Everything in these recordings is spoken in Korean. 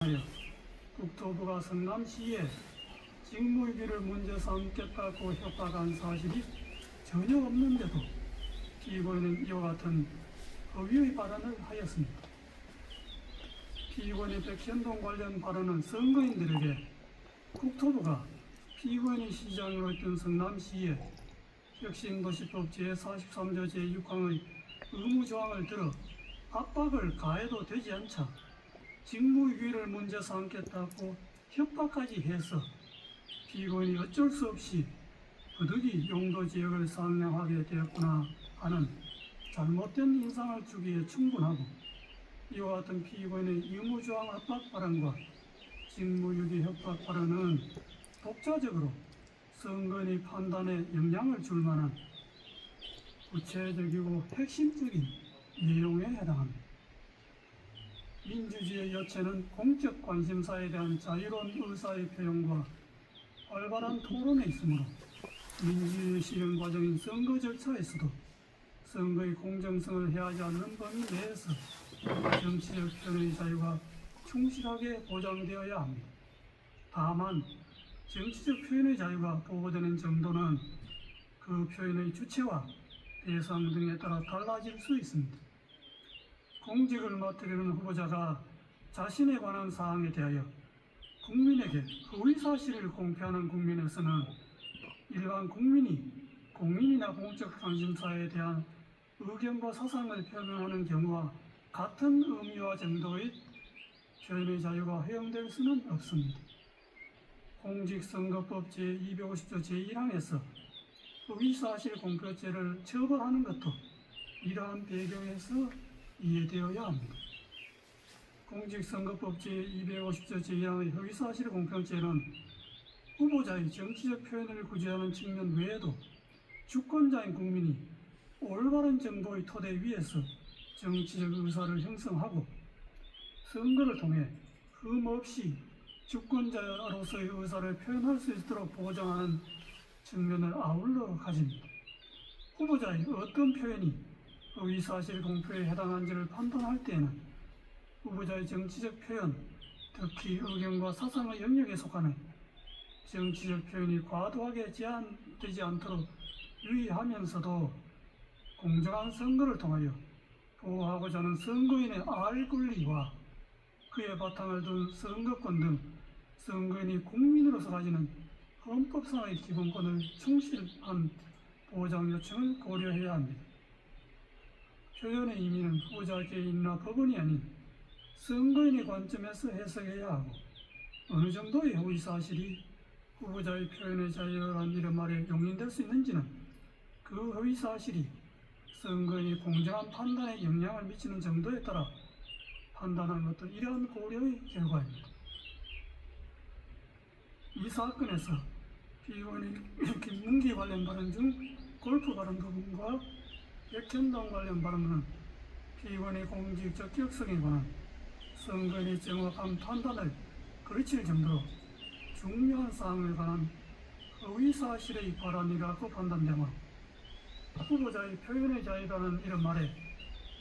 하여 국토부가 성남시에 직무유기를 문제 삼겠다고 협박한 사실이 전혀 없는데도 피고인은 이와 같은 허위의 발언을 하였습니다. 피고인의 백현동 관련 발언은 선거인들에게 국토부가 피고인이 시장으로 있던 성남시에 혁신도시법 제43조 제6항의 의무조항을 들어 압박을 가해도 되지 않자 직무유기를 문제 삼겠다고 협박까지 해서 피고인이 어쩔 수 없이 부득이 용도지역을 상명하게 되었구나 하는 잘못된 인상을 주기에 충분하고, 이와 같은 피고인의 의무조항 압박 발언과 직무유기 협박 발언은 독자적으로 선거인의 판단에 영향을 줄 만한 구체적이고 핵심적인 내용에 해당합니다. 민주주의의 여체는 공적 관심사에 대한 자유로운 의사의 표현과 활발한 토론에 있으므로 민주주의 실현 과정인 선거 절차에서도 선거의 공정성을 해하지 않는 범위 내에서 정치적 표현의 자유가 충실하게 보장되어야 합니다. 다만 정치적 표현의 자유가 보호되는 정도는 그 표현의 주체와 대상 등에 따라 달라질 수 있습니다. 공직을 맡으려는 후보자가 자신에 관한 사항에 대하여 국민에게 허위사실을 공표하는 국면에서는 일반 공민이나 공적 관심사에 대한 의견과 사상을 표명하는 경우와 같은 의미와 정도의 표현의 자유가 허용될 수는 없습니다. 공직선거법 제250조 제1항에서 허위사실 공표죄를 처벌하는 것도 이러한 배경에서 이해되어야 합니다. 공직선거법 제250조 제1항의 허위사실 공표죄는 후보자의 정치적 표현을 구제하는 측면 외에도 주권자인 국민이 올바른 정보의 토대 위에서 정치적 의사를 형성하고 선거를 통해 흠없이 주권자로서의 의사를 표현할 수 있도록 보장하는 측면을 아울러 가집니다. 후보자의 어떤 표현이 허위사실 공표에 해당한지를 판단할 때에는 후보자의 정치적 표현, 특히 의견과 사상의 영역에 속하는 정치적 표현이 과도하게 제한되지 않도록 유의하면서도 공정한 선거를 통하여 보호하고자 하는 선거인의 알 권리와 그의 바탕을 둔 선거권 등 선거인이 국민으로서 가지는 헌법상의 기본권을 충실한 보장 요청을 고려해야 합니다. 표현의 의미는 후보자 개인이나 법원이 아닌 선거인의 관점에서 해석해야 하고, 어느 정도의 허위사실이 후보자의 표현의 자유라는 이런 말에 용인될 수 있는지는 그 허위사실이 선거인의 공정한 판단에 영향을 미치는 정도에 따라 판단하는 것도 이러한 고려의 결과입니다. 이 사건에서 피고인의 김문기 관련 발언 중 골프 발언 부분과 백현동 관련 발언은 피고인의 공직 적격성에 관한 선거인의 정확한 판단을 거칠 정도로 중요한 사항에 관한 허위사실의 발언이라고 판단되므로 후보자의 표현의 자유라는 이런 말에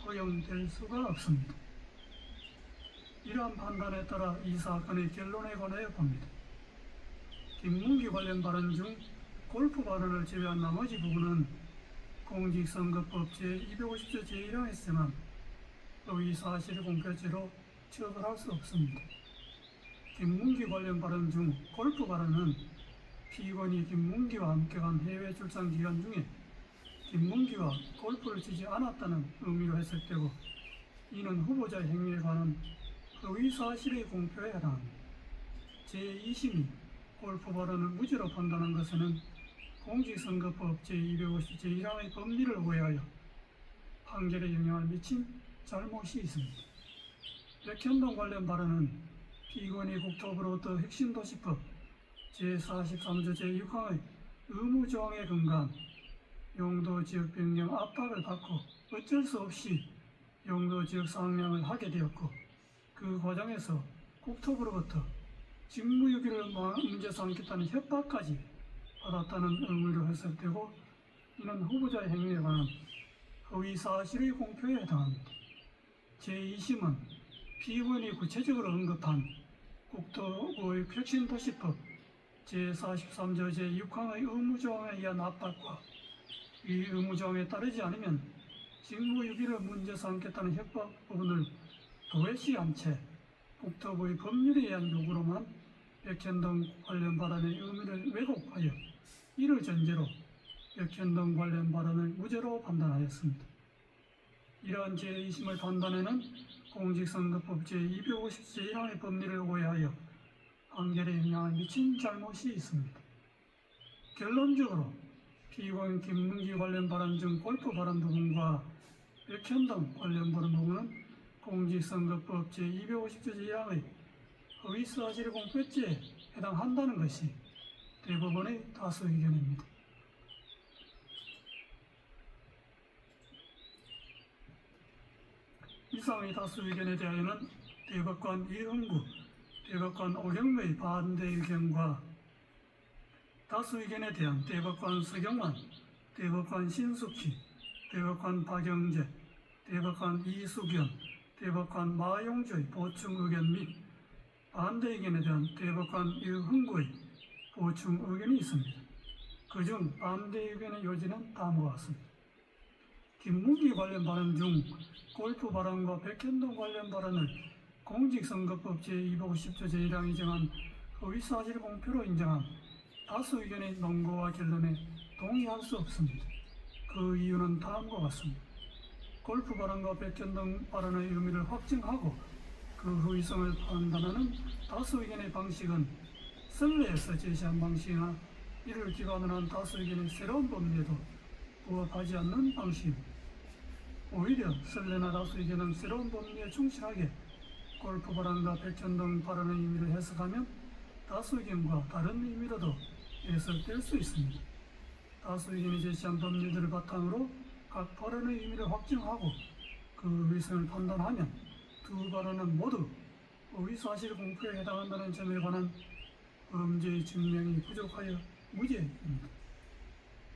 허용될 수가 없습니다. 이러한 판단에 따라 이 사건의 결론에 관하여 봅니다. 김문기 관련 발언 중 골프 발언을 제외한 나머지 부분은 공직선거법 제250조 제1항에서만 허위사실 공표죄로 처벌할 수 없습니다. 김문기 관련 발언 중 골프 발언은 피고인이 김문기와 함께 간 해외 출장 기간 중에 김문기와 골프를 치지 않았다는 의미로 해석되고, 이는 후보자의 행위에 관한 허위사실의 공표에 해당합니다. 제2심이 골프 발언을 무죄로 판단한 것에는 공직선거법 제250 제1항의 법리를 오해하여 판결에 영향을 미친 잘못이 있습니다. 백현동 관련 발언은 피고인이 국토부로부터 혁신도시법 제43조 제6항의 의무조항에 근거한 용도지역 변경 압박을 받고 어쩔 수 없이 용도지역 상명을 하게 되었고, 그 과정에서 국토부로부터 직무유기를 문제 삼겠다는 협박까지 받았다는 의미로 해석되고, 이는 후보자의 행위에 관한 허위사실의 공표에 해당합니다. 제2심은 피고인이 구체적으로 언급한 국토부의 혁신도시법 제43조 제6항의 의무조항에 의한 압박과 이 의무조항에 따르지 않으면 직무유기를 문제 삼겠다는 협박 부분을 도외시한 채 국토부의 법률에 의한 요구로만 백현동 관련 발언의 의미를 왜곡하여 이를 전제로 백현동 관련 발언을 무죄로 판단하였습니다. 이러한 제2심의 판단에는 공직선거법 제250조 1항의 법리를 오해하여 판결에 영향을 미친 잘못이 있습니다. 결론적으로 피고인 김문기 관련 발언 중 골프 발언 부분과 백현동 관련 발언 부분은 공직선거법 제250조 1항의 허위사실 공표죄에 해당한다는 것이 대법원의 다수 의견입니다. 이상의 다수 의견에 대하여는 대법관 이흥구, 대법관 오경의 반대 의견과 다수 의견에 대한 대법관 서경환, 대법관 신숙희, 대법관 박영재, 대법관 이수견, 대법관 마용주의 보충 의견 및 반대 의견에 대한 대법관 이흥구의 보충 의견이 있습니다. 그중 반대 의견의 요지는 다음과 같습니다. 김문기 관련 발언 중 골프 발언과 백현동 관련 발언을 공직선거법 제250조 제1항이 정한 허위사실 공표로 인정한 다수 의견의 논거와 결론에 동의할 수 없습니다. 그 이유는 다음과 같습니다. 골프 발언과 백현동 발언의 의미를 확증하고 그 허위성을 판단하는 다수 의견의 방식은 선례에서 제시한 방식이나 이를 기반으로 한 다수 의견의 새로운 법리에도 부합하지 않는 방식입니다. 오히려 선례나 다수 의견은 새로운 법리에 충실하게 골프 발언과 백현동 발언의 의미를 해석하면 다수 의견과 다른 의미로도 해석될 수 있습니다. 다수 의견이 제시한 법리들을 바탕으로 각 발언의 의미를 확증하고 그 의성을 판단하면 두 발언은 모두 허위사실 공표에 해당한다는 점에 관한 범죄의 증명이 부족하여 무죄입니다.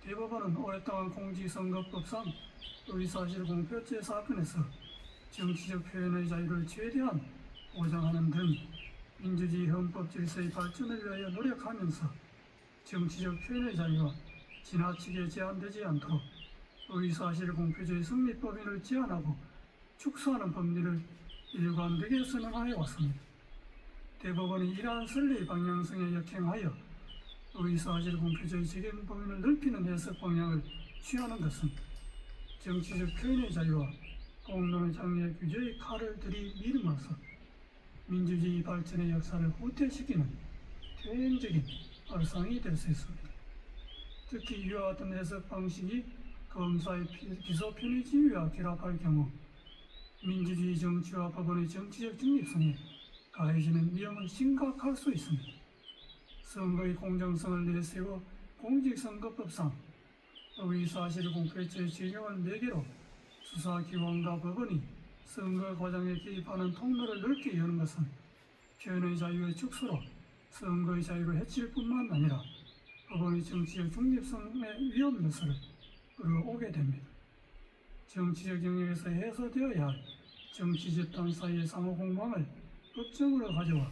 대법원은 오랫동안 공직선거법상 허위사실 공표죄 사건에서 정치적 표현의 자유를 최대한 보장하는 등 민주주의 헌법 질서의 발전을 위하여 노력하면서 정치적 표현의 자유가 지나치게 제한되지 않도록 허위사실 공표죄의 성립 범위를 제한하고 축소하는 법리를 일관되게 선언하여 왔습니다. 대법원이 이러한 선례의 방향성에 역행하여 허위사실 공표죄의 적용 범위를 넓히는 해석 방향을 취하는 것은 정치적 표현의 자유와 공론의 장애 규제의 칼을 들이밀음으로써 민주주의 발전의 역사를 후퇴시키는 퇴행적인 발상이 될 수 있습니다. 특히 이와 같은 해석 방식이 검사의 기소 편의 지위와 결합할 경우 민주주의 정치와 법원의 정치적 중립성에 가해지는 위험은 심각할 수 있습니다. 선거의 공정성을 내세워 공직선거법상 허위사실 공표죄의 적용을 매개로 수사기관과 법원이 선거 과정에 개입하는 통로를 넓게 여는 것은 표현의 자유의 축소로 선거의 자유를 해칠 뿐만 아니라 법원의 정치적 중립성의 위험 요소를 끌어오게 됩니다. 정치적 영역에서 해소되어야 할 정치 집단 사이의 상호 공방을 법정으로 가져와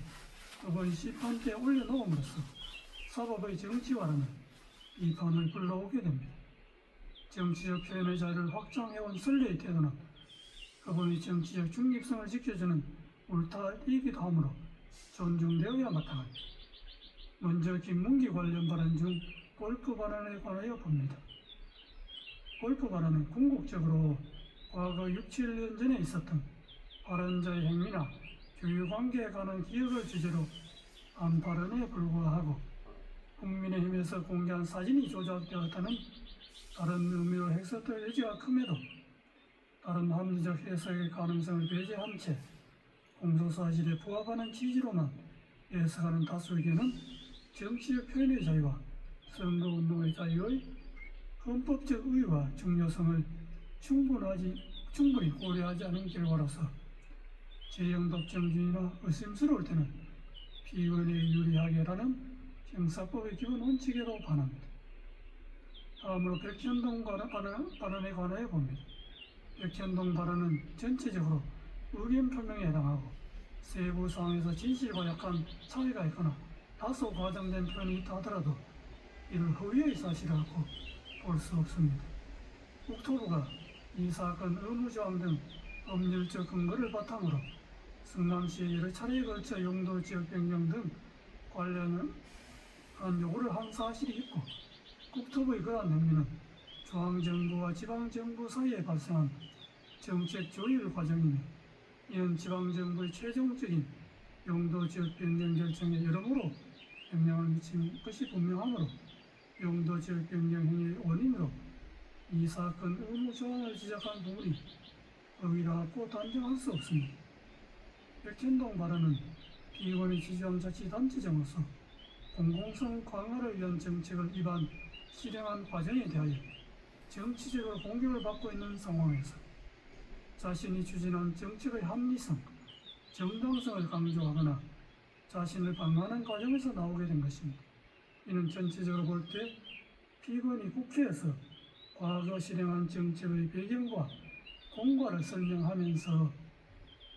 법원 시판대에 올려놓음으로써 사법의 정치화라는 비판을 불러오게 됩니다. 정치적 표현의 자유를 확장해온 선례의 태도는 법원의 정치적 중립성을 지켜주는 울타리이기도 하므로 존중되어야 마땅합니다. 먼저 김문기 관련 발언 중 골프 발언에 관하여 봅니다. 골프 발언은 궁극적으로 과거 6, 7년 전에 있었던 발언자의 행위나 교육관계에 관한 기억을 주제로 한 발언에 불과하고 국민의힘에서 공개한 사진이 조작되었다는 다른 의미로 해석될 여지가 큼에도 다른 합리적 해석의 가능성을 배제한 채 공소사실에 부합하는 취지로만 해석하는 다수 의견은 정치적 표현의 자유와 선거운동의 자유의 헌법적 의의와 중요성을 충분히 고려하지 않은 결과로서 재형법정주의나 의심스러울 때는 피의원에 유리하게라는 형사법의 기본 원칙에도 반합니다. 다음으로 백현동 발언에 관하여 봅니다. 백현동 발언은 전체적으로 의견 표명에 해당하고 세부 사항에서 진실과 약간 차이가 있거나 다소 과장된 표현이 있다 하더라도 이를 허위의 사실이라고 볼 수 없습니다. 국토부가 이 사건 의무조항 등 법률적 근거를 바탕으로 성남시에 여러 차례에 걸쳐 용도 지역 변경 등 관련한 요구를 한 사실이 있고, 국토부의 그러한 행위는 중앙정부와 지방정부 사이에 발생한 정책 조율 과정이며, 이는 지방정부의 최종적인 용도 지역 변경 결정에 여러모로 영향을 미친 것이 분명하므로 용도 지역 변경 행위의 원인으로 이 사건 의무조항을 지적한 부분이 의의라고 단정할 수 없습니다. 백현동 발언은 피의원의 지방자치단체장으로서 공공성 강화를 위한 정책을 입안 실행한 과정에 대하여 정치적으로 공격을 받고 있는 상황에서 자신이 추진한 정책의 합리성, 정당성을 강조하거나 자신을 방한하는 과정에서 나오게 된 것입니다. 이는 전체적으로 볼 때 피의원이 국회에서 과거 실행한 정책의 배경과 공과를 설명하면서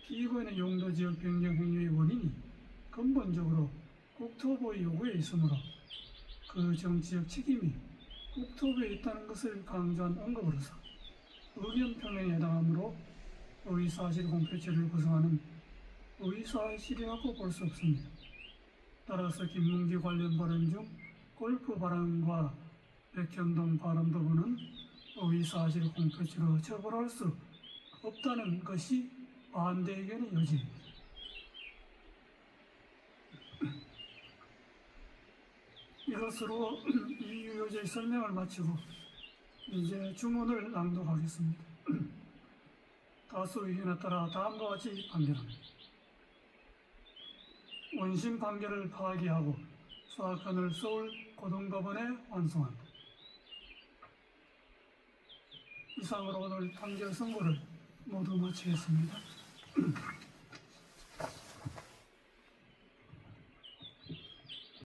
피의원의 용도지역 변경 행위의 원인이 근본적으로 국토부의 요구에 있으므로 그 정치적 책임이 국토부에 있다는 것을 강조한 언급으로서 의견 표명에 해당하므로 의사실 공표죄를 구성하는 의사실이라고 볼 수 없습니다. 따라서 김문기 관련 발언 중 골프 발언과 백현동 발언 부분은 의사실 공표죄로 처벌할 수 없다는 것이 반대 의견의 요지입니다. 이것으로 이유요제의 설명을 마치고 이제 주문을 낭독하겠습니다. 다수 의견에 따라 다음과 같이 판결합니다. 원심 판결을 파기하고 사건을 서울 고등법원에 환송한다. 이상으로 오늘 판결 선고를 모두 마치겠습니다.